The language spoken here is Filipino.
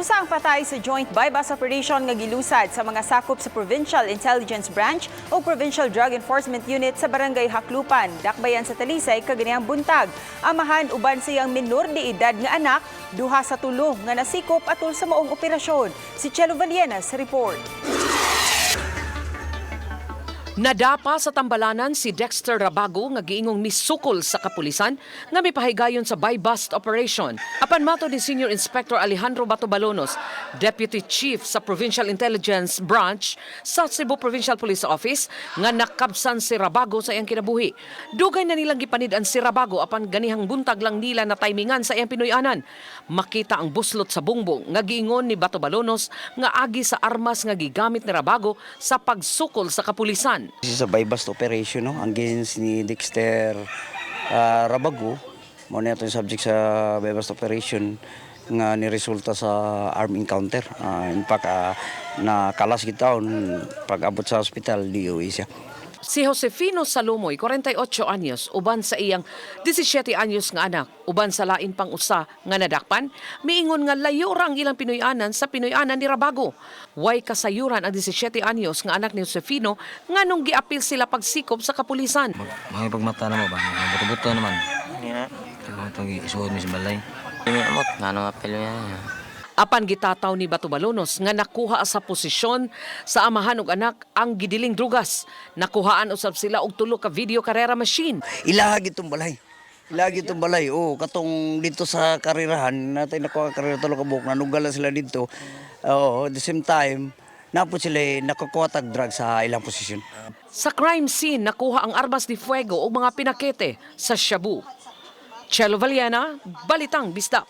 Usang patay sa joint bypass operation nga gilusad sa mga sakop sa Provincial Intelligence Branch o Provincial Drug Enforcement Unit sa Barangay Haklupan, Dakbayan sa Talisay, kaganihang buntag. Amahan uban siyang minor de edad nga anak, duha sa tulo nga nasikop atol sa maong operasyon. Si Chelo Valiena sa report. Nadapa sa tambalanan si Dexter Rabago nga giingong misukol sa kapulisan nga mipahigayon sa buy-bust operation. Apan mato ni Senior Inspector Alejandro Batobalonos, Deputy Chief sa Provincial Intelligence Branch sa Cebu Provincial Police Office, nga nakabsan si Rabago sa iyang kinabuhi. Dugay na nilang gipanid-an si Rabago apan ganihang buntag lang nila na timingan sa iyang Pinoy-anan. Makita ang buslot sa bungbong nga giingon ni Batobalonos nga agi sa armas nga gigamit ni Rabago sa pagsukol sa kapulisan. This is a buy-bust operation, no? Against ni Dexter Rabago. Muna ito yung subject sa buy-bust operation nga niresulta sa armed encounter. In fact, nakalas kita pag-abot sa hospital, DOE siya. Si Josefino Salomoy, 48 anyos, uban sa iyang 17 anyos nga anak, uban sa lain pang usa nga nadakpan, miingon nga layo ra ang ilang Pinoy-anan sa Pinoy-anan ni Rabago. Way kasayuran ang 17 anyos nga anak ni Josefino nga nung giapil sila pagsikop sa kapulisan. Mga pagmata na mo ba? Buto-buto naman. Yeah. Ito isuod mo sa balay. May amot, nga apelo niya. Apan gitataw ni Batobalonos nga nakuha sa posisyon sa amahan ug anak ang gidiling drugas. Nakuhaan usab sila og tulo ka video carrera machine. Ilahag itong balay. Ilahag itong balay. Katong dito sa karirahan, natin nakuha karira tulo ka buhok, nanugala sila dito. At the same time, napot sila nakakuha tag drug sa ilang posisyon. Sa crime scene, nakuha ang armas de fuego o mga pinakete sa shabu. Chelo Valiena, Balitang Bisdak.